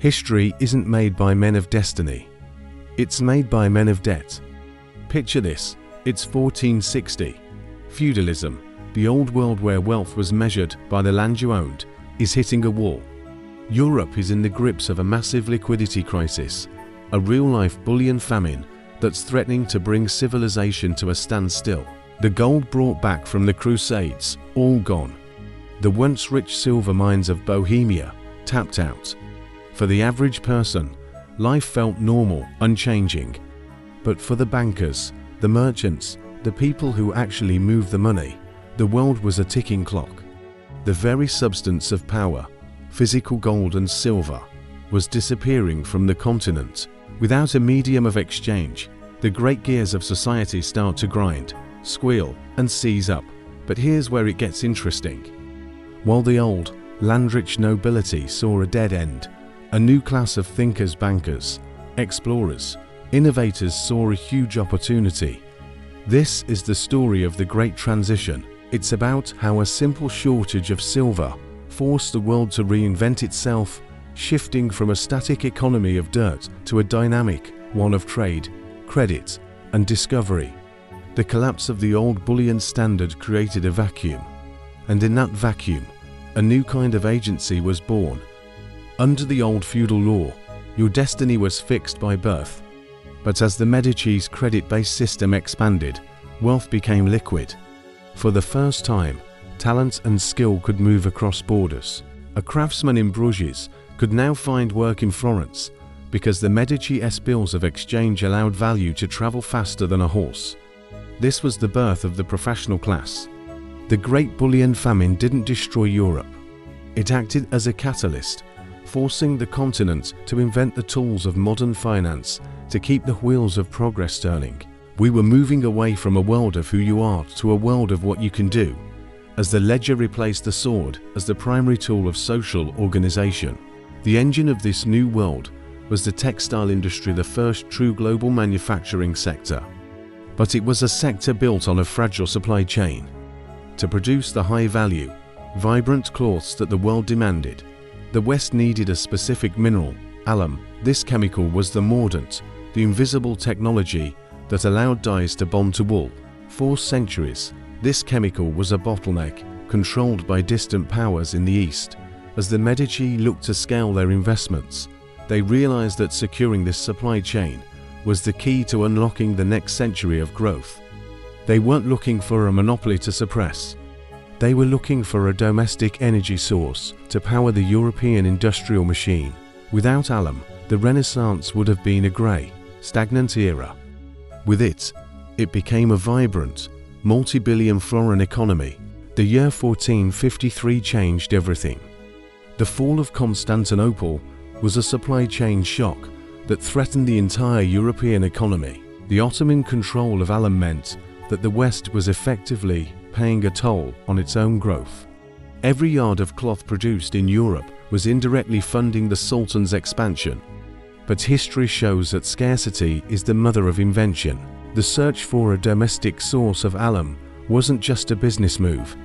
History isn't made by men of destiny. It's made by men of debt. Picture this, it's 1460. Feudalism, the old world where wealth was measured by the land you owned, is hitting a wall. Europe is in the grips of a massive liquidity crisis, a real-life bullion famine that's threatening to bring civilization to a standstill. The gold brought back from the Crusades, all gone. The once rich silver mines of Bohemia, tapped out. For the average person, life felt normal, unchanging. But for the bankers, the merchants, the people who actually move the money, the world was a ticking clock. The very substance of power, physical gold and silver, was disappearing from the continent. Without a medium of exchange, the great gears of society start to grind, squeal, and seize up. But here's where it gets interesting. While the old, land-rich nobility saw a dead end, a new class of thinkers, bankers, explorers, innovators saw a huge opportunity. This is the story of the Great Transition. It's about how a simple shortage of silver forced the world to reinvent itself, shifting from a static economy of dirt to a dynamic one of trade, credit, and discovery. The collapse of the old bullion standard created a vacuum, and in that vacuum, a new kind of agency was born. Under the old feudal law, your destiny was fixed by birth. But as the Medici's credit-based system expanded, wealth became liquid. For the first time, talent and skill could move across borders. A craftsman in Bruges could now find work in Florence because the Medici's bills of exchange allowed value to travel faster than a horse. This was the birth of the professional class. The Great Bullion Famine didn't destroy Europe. It acted as a catalyst, forcing the continent to invent the tools of modern finance to keep the wheels of progress turning. We were moving away from a world of who you are to a world of what you can do, as the ledger replaced the sword as the primary tool of social organization. The engine of this new world was the textile industry, the first true global manufacturing sector. But it was a sector built on a fragile supply chain. To produce the high-value, vibrant cloths that the world demanded, the West needed a specific mineral, alum. This chemical was the mordant, the invisible technology that allowed dyes to bond to wool. For centuries, this chemical was a bottleneck, controlled by distant powers in the East. As the Medici looked to scale their investments, they realized that securing this supply chain was the key to unlocking the next century of growth. They weren't looking for a monopoly to suppress. They were looking for a domestic energy source to power the European industrial machine. Without alum, the Renaissance would have been a grey, stagnant era. With it, it became a vibrant, multi-billion florin economy. The year 1453 changed everything. The fall of Constantinople was a supply chain shock that threatened the entire European economy. The Ottoman control of alum meant that the West was effectively paying a toll on its own growth. Every yard of cloth produced in Europe was indirectly funding the Sultan's expansion. But history shows that scarcity is the mother of invention. The search for a domestic source of alum wasn't just a business move.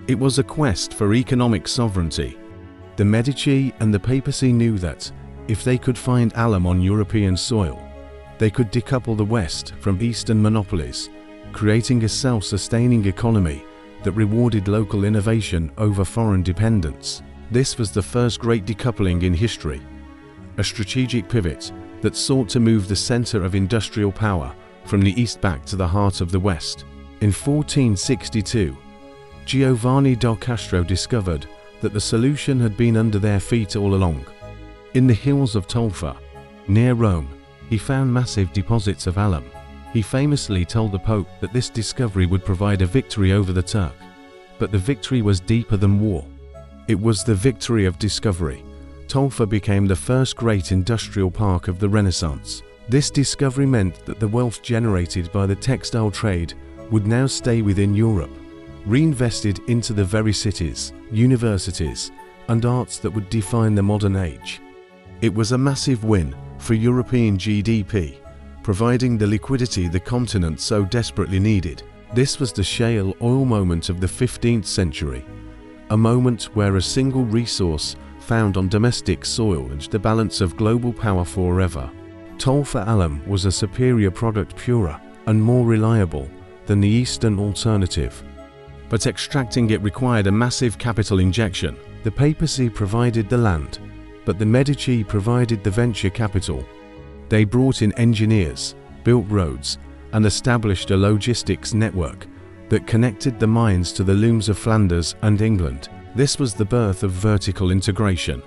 It was a quest for economic sovereignty. The Medici and the papacy knew that if they could find alum on European soil, they could decouple the West from Eastern monopolies, creating a self-sustaining economy that rewarded local innovation over foreign dependence. This was the first great decoupling in history, a strategic pivot that sought to move the center of industrial power from the East back to the heart of the West. In 1462, Giovanni da Castro discovered that the solution had been under their feet all along. In the hills of Tolfa, near Rome, he found massive deposits of alum. He famously told the Pope that this discovery would provide a victory over the Turk. But the victory was deeper than war. It was the victory of discovery. Tolfa became the first great industrial park of the Renaissance. This discovery meant that the wealth generated by the textile trade would now stay within Europe, reinvested into the very cities, universities, and arts that would define the modern age. It was a massive win for European GDP, providing the liquidity the continent so desperately needed. This was the shale oil moment of the 15th century, a moment where a single resource found on domestic soil and the balance of global power forever. Tolfa alum was a superior product, purer and more reliable than the Eastern alternative. But extracting it required a massive capital injection. The papacy provided the land, but the Medici provided the venture capital. They brought in engineers, built roads, and established a logistics network that connected the mines to the looms of Flanders and England. This was the birth of vertical integration.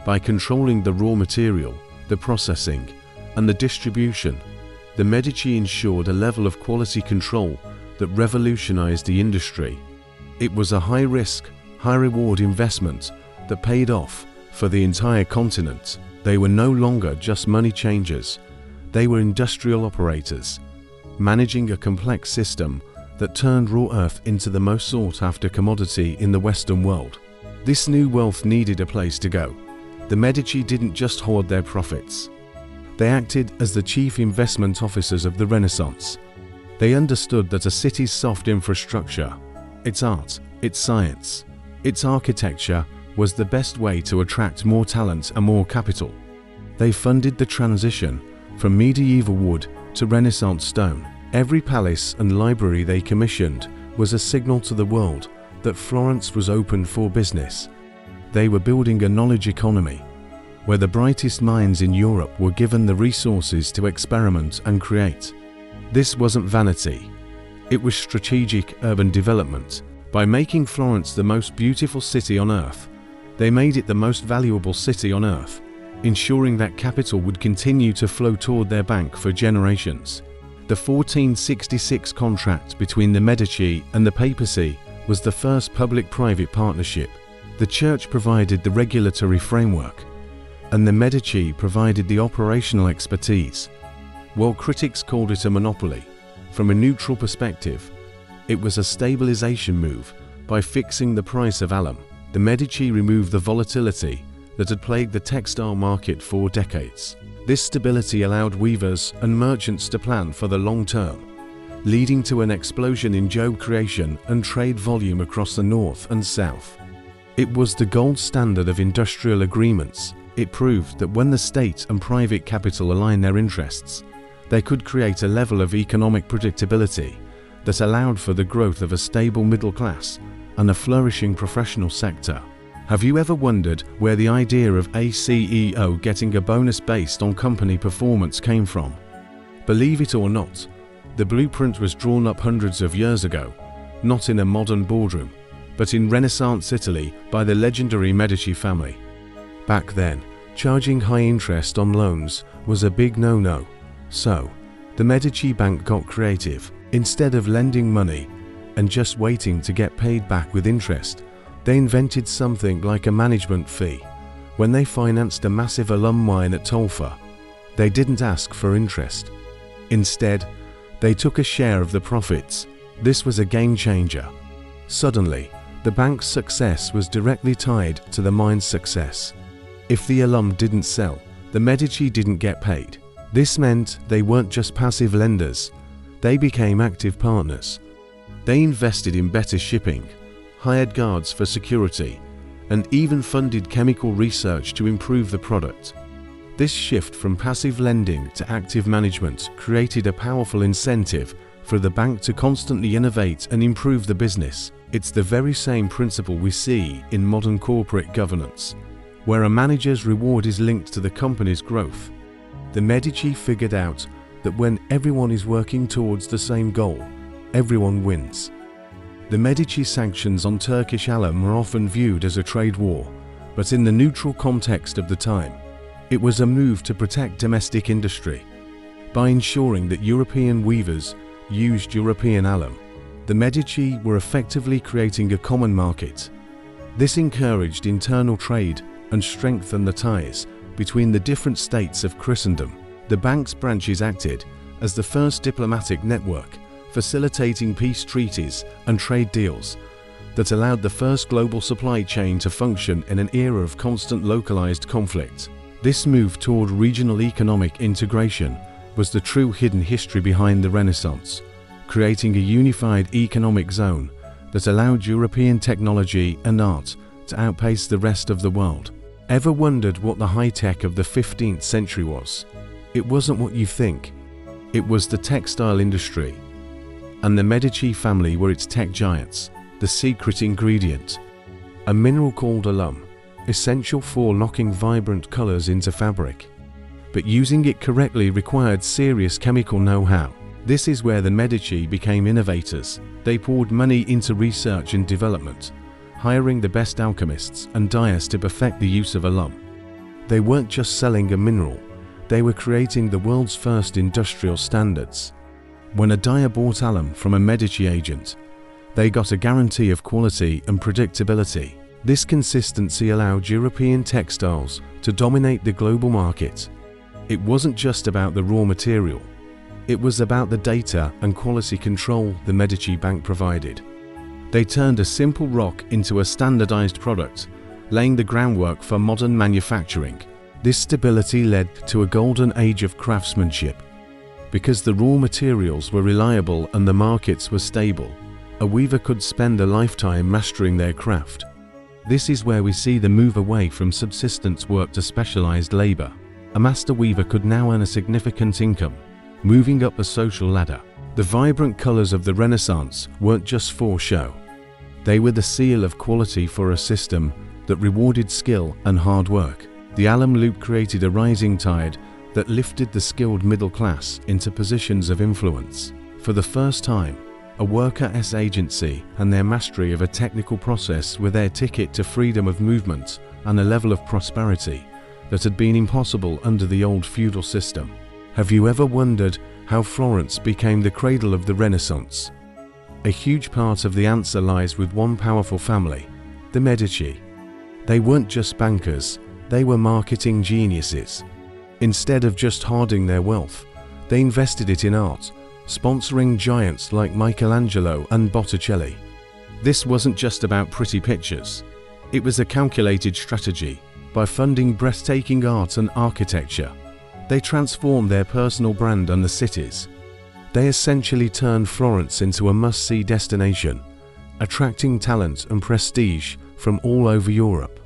By controlling the raw material, the processing, and the distribution, the Medici ensured a level of quality control that revolutionized the industry. It was a high-risk, high-reward investment that paid off for the entire continent. They were no longer just money changers. They were industrial operators, managing a complex system that turned raw earth into the most sought-after commodity in the Western world. This new wealth needed a place to go. The Medici didn't just hoard their profits. They acted as the chief investment officers of the Renaissance. They understood that a city's soft infrastructure, its art, its science, its architecture, was the best way to attract more talent and more capital. They funded the transition from medieval wood to Renaissance stone. Every palace and library they commissioned was a signal to the world that Florence was open for business. They were building a knowledge economy, where the brightest minds in Europe were given the resources to experiment and create. This wasn't vanity. It was strategic urban development. By making Florence the most beautiful city on earth, they made it the most valuable city on earth, ensuring that capital would continue to flow toward their bank for generations. The 1466 contract between the Medici and the papacy was the first public-private partnership. The church provided the regulatory framework, and the Medici provided the operational expertise. While critics called it a monopoly, from a neutral perspective, it was a stabilization move. By fixing the price of alum, the Medici removed the volatility that had plagued the textile market for decades. This stability allowed weavers and merchants to plan for the long term, leading to an explosion in job creation and trade volume across the north and south. It was the gold standard of industrial agreements. It proved that when the state and private capital aligned their interests, they could create a level of economic predictability that allowed for the growth of a stable middle class and a flourishing professional sector. Have you ever wondered where the idea of a CEO getting a bonus based on company performance came from? Believe it or not, the blueprint was drawn up hundreds of years ago, not in a modern boardroom, but in Renaissance Italy by the legendary Medici family. Back then, charging high interest on loans was a big no-no. So, the Medici Bank got creative. Instead of lending money and just waiting to get paid back with interest, they invented something like a management fee. When they financed a massive alum mine at Tolfa, they didn't ask for interest. Instead, they took a share of the profits. This was a game changer. Suddenly, the bank's success was directly tied to the mine's success. If the alum didn't sell, the Medici didn't get paid. This meant they weren't just passive lenders, they became active partners. They invested in better shipping, hired guards for security, and even funded chemical research to improve the product. This shift from passive lending to active management created a powerful incentive for the bank to constantly innovate and improve the business. It's the very same principle we see in modern corporate governance, where a manager's reward is linked to the company's growth. The Medici figured out that when everyone is working towards the same goal, everyone wins. The Medici sanctions on Turkish alum were often viewed as a trade war, but in the neutral context of the time, it was a move to protect domestic industry. By ensuring that European weavers used European alum, the Medici were effectively creating a common market. This encouraged internal trade and strengthened the ties between the different states of Christendom. The bank's branches acted as the first diplomatic network, facilitating peace treaties and trade deals that allowed the first global supply chain to function in an era of constant localized conflict. This move toward regional economic integration was the true hidden history behind the Renaissance, creating a unified economic zone that allowed European technology and art to outpace the rest of the world. Ever wondered what the high-tech of the 15th century was? It wasn't what you think. It was the textile industry. And the Medici family were its tech giants, the secret ingredient. A mineral called alum, essential for locking vibrant colors into fabric. But using it correctly required serious chemical know-how. This is where the Medici became innovators. They poured money into research and development, hiring the best alchemists and dyers to perfect the use of alum. They weren't just selling a mineral, they were creating the world's first industrial standards. When a dyer bought alum from a Medici agent, they got a guarantee of quality and predictability. This consistency allowed European textiles to dominate the global market. It wasn't just about the raw material, it was about the data and quality control the Medici Bank provided. They turned a simple rock into a standardized product, laying the groundwork for modern manufacturing. This stability led to a golden age of craftsmanship. Because the raw materials were reliable and the markets were stable, a weaver could spend a lifetime mastering their craft. This is where we see the move away from subsistence work to specialized labor. A master weaver could now earn a significant income, moving up the social ladder. The vibrant colors of the Renaissance weren't just for show. They were the seal of quality for a system that rewarded skill and hard work. The Alum Loop created a rising tide that lifted the skilled middle class into positions of influence. For the first time, a worker-s agency and their mastery of a technical process were their ticket to freedom of movement and a level of prosperity that had been impossible under the old feudal system. Have you ever wondered how Florence became the cradle of the Renaissance? A huge part of the answer lies with one powerful family, the Medici. They weren't just bankers, they were marketing geniuses. Instead of just hoarding their wealth, they invested it in art, sponsoring giants like Michelangelo and Botticelli. This wasn't just about pretty pictures, it was a calculated strategy. By funding breathtaking art and architecture, they transformed their personal brand and the cities. They essentially turned Florence into a must-see destination, attracting talent and prestige from all over Europe.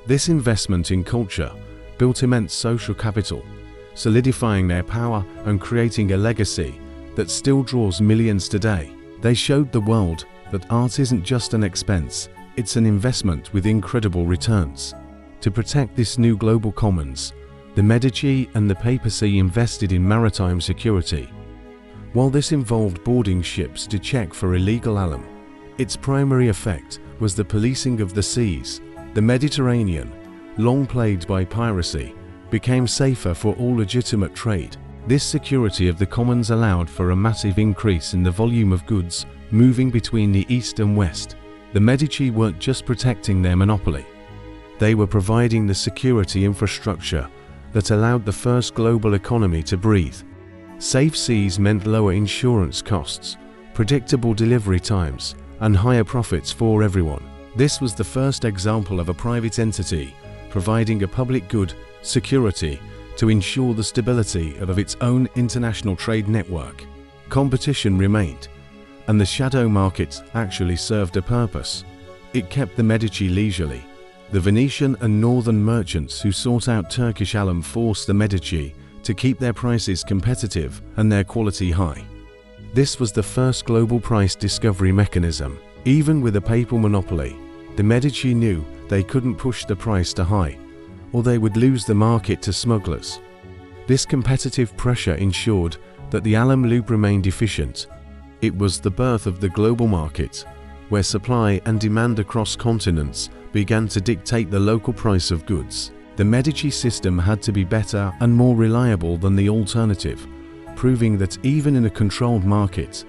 This investment in culture built immense social capital, solidifying their power and creating a legacy that still draws millions today. They showed the world that art isn't just an expense, it's an investment with incredible returns. To protect this new global commons, the Medici and the papacy invested in maritime security. While this involved boarding ships to check for illegal alum, its primary effect was the policing of the seas. The Mediterranean, long plagued by piracy, became safer for all legitimate trade. This security of the commons allowed for a massive increase in the volume of goods moving between the East and West. The Medici weren't just protecting their monopoly, they were providing the security infrastructure that allowed the first global economy to breathe. Safe seas meant lower insurance costs, predictable delivery times, and higher profits for everyone. This was the first example of a private entity providing a public good, security, to ensure the stability of its own international trade network. Competition remained, and the shadow market actually served a purpose. It kept the Medici leisurely. The Venetian and northern merchants who sought out Turkish alum forced the Medici to keep their prices competitive and their quality high. This was the first global price discovery mechanism. Even with a papal monopoly, the Medici knew they couldn't push the price too high, or they would lose the market to smugglers. This competitive pressure ensured that the Alum Loop remained efficient. It was the birth of the global market, where supply and demand across continents began to dictate the local price of goods. The Medici system had to be better and more reliable than the alternative, proving that even in a controlled market,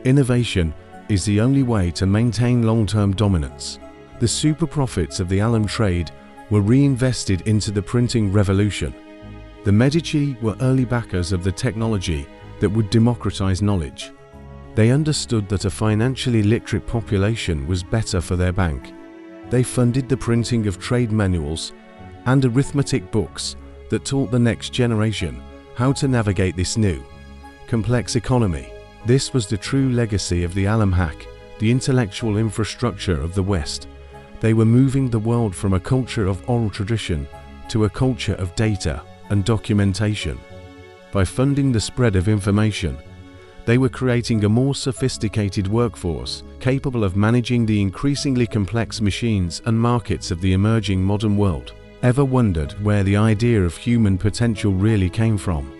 innovation is the only way to maintain long-term dominance. The super profits of the alum trade were reinvested into the printing revolution. The Medici were early backers of the technology that would democratize knowledge. They understood that a financially literate population was better for their bank. They funded the printing of trade manuals and arithmetic books that taught the next generation how to navigate this new, complex economy. This was the true legacy of the Alum Hack, the intellectual infrastructure of the West, They were moving the world from a culture of oral tradition to a culture of data and documentation. By funding the spread of information, they were creating a more sophisticated workforce capable of managing the increasingly complex machines and markets of the emerging modern world. Ever wondered where the idea of human potential really came from?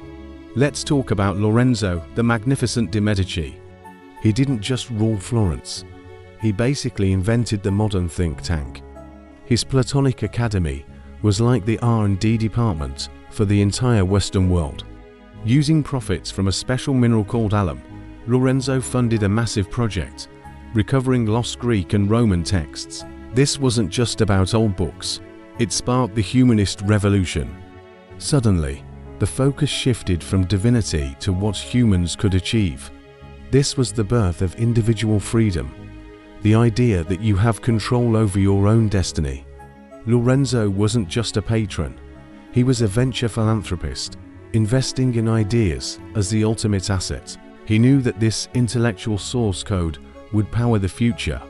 Let's talk about Lorenzo the Magnificent de' Medici. He didn't just rule Florence. He basically invented the modern think tank. His Platonic Academy was like the R&D department for the entire Western world. Using profits from a special mineral called alum, Lorenzo funded a massive project, recovering lost Greek and Roman texts. This wasn't just about old books. It sparked the humanist revolution. Suddenly, the focus shifted from divinity to what humans could achieve. This was the birth of individual freedom, the idea that you have control over your own destiny. Lorenzo wasn't just a patron. He was a venture philanthropist, investing in ideas as the ultimate asset. He knew that this intellectual source code would power the future,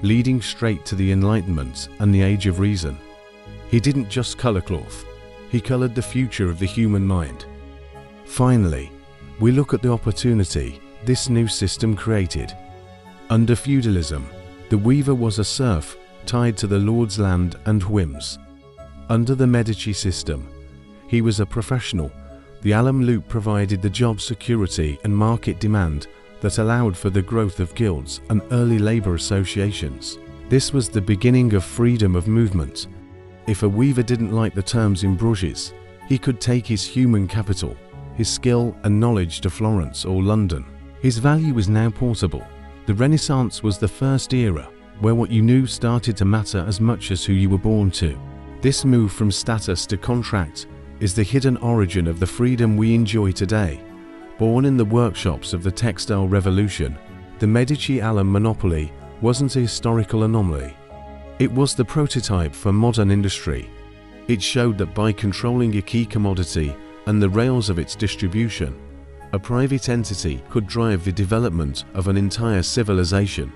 leading straight to the Enlightenment and the Age of Reason. He didn't just color cloth, he colored the future of the human mind. Finally, we look at the opportunity this new system created. Under feudalism, the weaver was a serf tied to the lord's land and whims. Under the Medici system, he was a professional. The Alum Loop provided the job security and market demand that allowed for the growth of guilds and early labor associations. This was the beginning of freedom of movement. If a weaver didn't like the terms in Bruges, he could take his human capital, his skill and knowledge to Florence or London. His value was now portable. The Renaissance was the first era where what you knew started to matter as much as who you were born to. This move from status to contract is the hidden origin of the freedom we enjoy today. Born in the workshops of the textile revolution, the Medici alum monopoly wasn't a historical anomaly. It was the prototype for modern industry. It showed that by controlling a key commodity and the rails of its distribution, a private entity could drive the development of an entire civilization.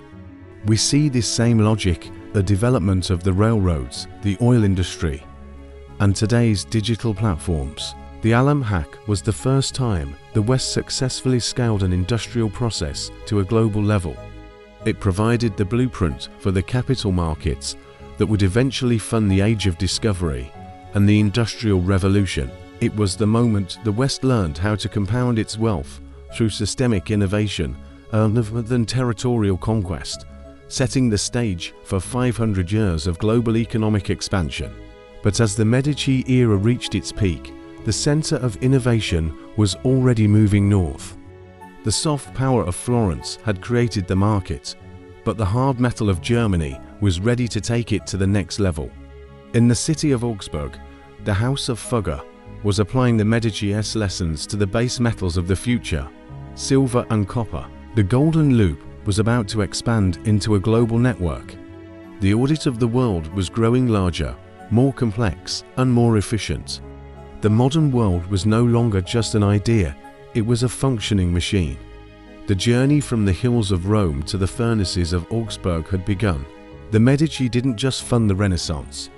We see this same logic, the development of the railroads, the oil industry, and today's digital platforms. The Alum Hack was the first time the West successfully scaled an industrial process to a global level. It provided the blueprint for the capital markets that would eventually fund the Age of Discovery and the Industrial Revolution. It was the moment the West learned how to compound its wealth through systemic innovation rather than territorial conquest, setting the stage for 500 years of global economic expansion. But as the Medici era reached its peak, the center of innovation was already moving north. The soft power of Florence had created the market, but the hard metal of Germany was ready to take it to the next level. In the city of Augsburg, the House of Fugger was applying the Medici's lessons to the base metals of the future, silver and copper. The Golden Loop was about to expand into a global network. The audit of the world was growing larger, more complex, and more efficient. The modern world was no longer just an idea, it was a functioning machine. The journey from the hills of Rome to the furnaces of Augsburg had begun. The Medici didn't just fund the Renaissance.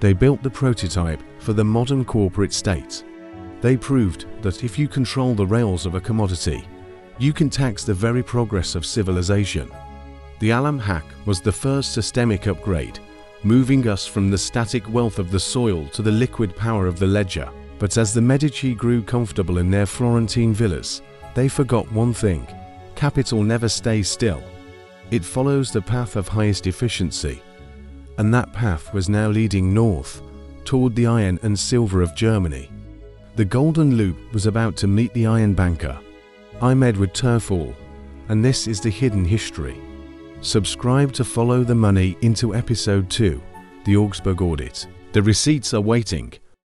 They built the prototype for the modern corporate state. They proved that if you control the rails of a commodity, you can tax the very progress of civilization. The Alum Hack was the first systemic upgrade, moving us from the static wealth of the soil to the liquid power of the ledger. But as the Medici grew comfortable in their Florentine villas, they forgot one thing: capital never stays still. It follows the path of highest efficiency, and that path was now leading north, toward the iron and silver of Germany. The Golden Loop was about to meet the Iron Banker. I'm Edward Turfall, and this is The Hidden History. Subscribe to follow the money into Episode 2, the Augsburg Audit. The receipts are waiting.